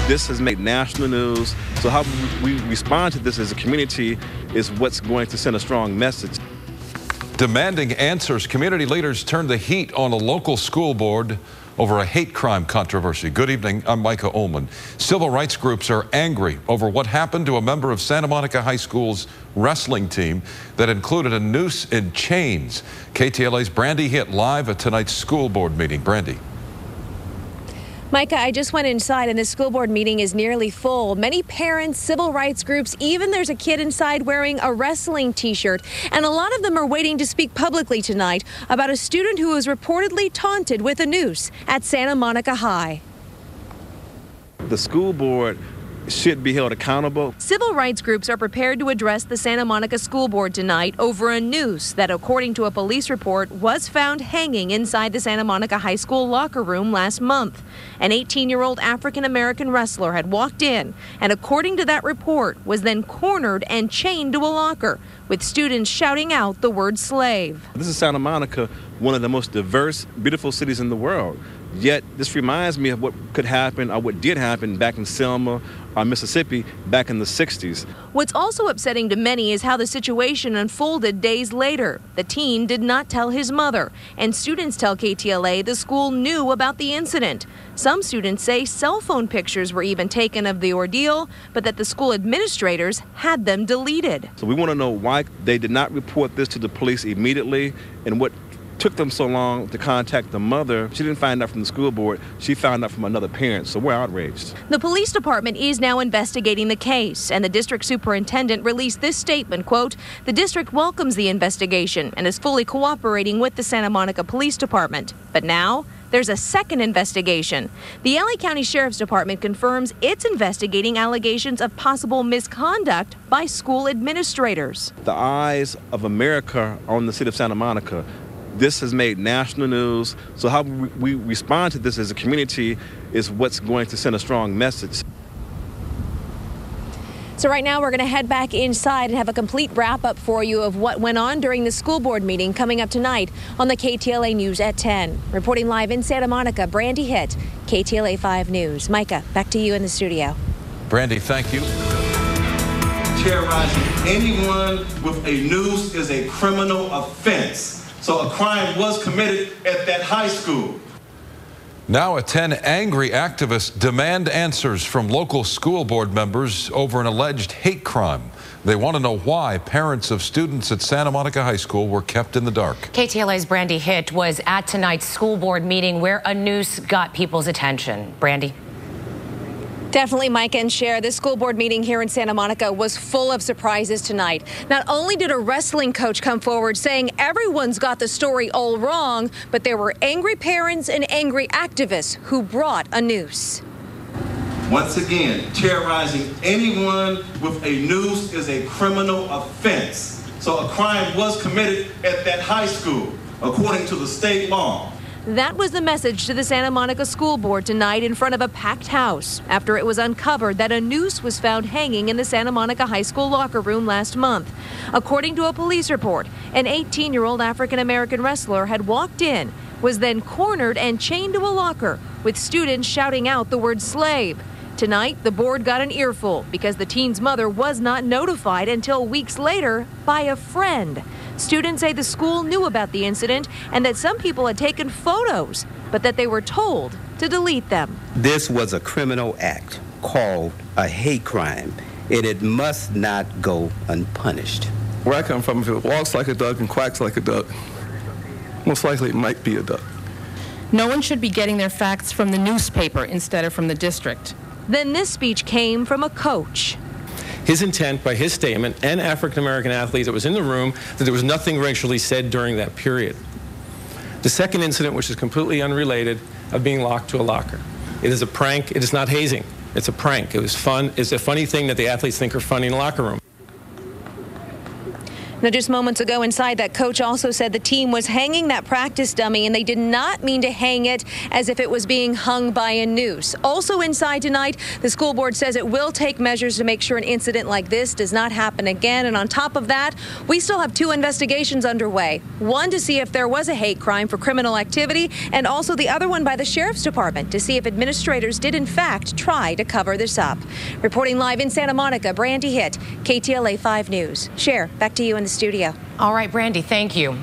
This has made national news. So how we respond to this as a community is what's going to send a strong message. Demanding answers, community leaders turned the heat on a local school board over a hate crime controversy. Good evening, I'm Micah Ullman. Civil rights groups are angry over what happened to a member of Santa Monica High School's wrestling team that included a noose and chains. KTLA's Brandi Hitt live at tonight's school board meeting. Brandi. Micah, I just went inside and this school board meeting is nearly full. Many parents, civil rights groups, even there's a kid inside wearing a wrestling t-shirt. And a lot of them are waiting to speak publicly tonight about a student who was reportedly taunted with a noose at Santa Monica High. The school board should be held accountable. Civil rights groups are prepared to address the Santa Monica School Board tonight over a noose that, according to a police report, was found hanging inside the Santa Monica High School locker room last month. An 18-year-old African-American wrestler had walked in and, according to that report, was then cornered and chained to a locker, with students shouting out the word slave. This is Santa Monica, one of the most diverse, beautiful cities in the world. Yet this reminds me of what could happen or what did happen back in Selma or Mississippi back in the 60s. What's also upsetting to many is how the situation unfolded days later. The teen did not tell his mother, and students tell KTLA the school knew about the incident. Some students say cell phone pictures were even taken of the ordeal, but that the school administrators had them deleted. So we want to know why they did not report this to the police immediately and what took them so long to contact the mother. She didn't find out from the school board. She found out from another parent, so we're outraged. The police department is now investigating the case, and the district superintendent released this statement, quote, "The district welcomes the investigation and is fully cooperating with the Santa Monica Police Department. But now there's a second investigation. The LA County Sheriff's Department confirms it's investigating allegations of possible misconduct by school administrators." The eyes of America are on the city of Santa Monica. This has made national news. So how we respond to this as a community is what's going to send a strong message. So right now we're going to head back inside and have a complete wrap up for you of what went on during the school board meeting coming up tonight on the KTLA News at 10. Reporting live in Santa Monica, Brandi Hitt, KTLA 5 News. Micah, back to you in the studio. Brandi, thank you. Terrorizing anyone with a noose is a criminal offense. So a crime was committed at that high school. Now at 10, angry activists demand answers from local school board members over an alleged hate crime. They want to know why parents of students at Santa Monica High School were kept in the dark. KTLA's Brandi Hitt was at tonight's school board meeting where a noose got people's attention. Brandi. Definitely, Mike and Cher. This school board meeting here in Santa Monica was full of surprises tonight. Not only did a wrestling coach come forward saying everyone's got the story all wrong, but there were angry parents and angry activists who brought a noose. Once again, terrorizing anyone with a noose is a criminal offense. So a crime was committed at that high school, according to the state law. That was the message to the Santa Monica School Board tonight in front of a packed house after it was uncovered that a noose was found hanging in the Santa Monica High School locker room last month. According to a police report, an 18-year-old African-American wrestler had walked in, was then cornered and chained to a locker, with students shouting out the word slave. Tonight, the board got an earful because the teen's mother was not notified until weeks later by a friend. Students say the school knew about the incident and that some people had taken photos, but that they were told to delete them. This was a criminal act called a hate crime, and it must not go unpunished. Where I come from, if it walks like a duck and quacks like a duck, most likely it might be a duck. No one should be getting their facts from the newspaper instead of from the district. Then this speech came from a coach. His intent by his statement and African-American athlete that was in the room that there was nothing racially said during that period. The second incident, which is completely unrelated, of being locked to a locker. It is a prank. It is not hazing. It's a prank. It was fun. It's a funny thing that the athletes think are funny in the locker room. Now, just moments ago inside, that coach also said the team was hanging that practice dummy, and they did not mean to hang it as if it was being hung by a noose. Also inside tonight, the school board says it will take measures to make sure an incident like this does not happen again. And on top of that, we still have 2 investigations underway. One to see if there was a hate crime for criminal activity, and also the other one by the Sheriff's Department to see if administrators did in fact try to cover this up. Reporting live in Santa Monica, Brandi Hitt, KTLA 5 News. Cher, back to you in the studio. All right, Brandi, thank you.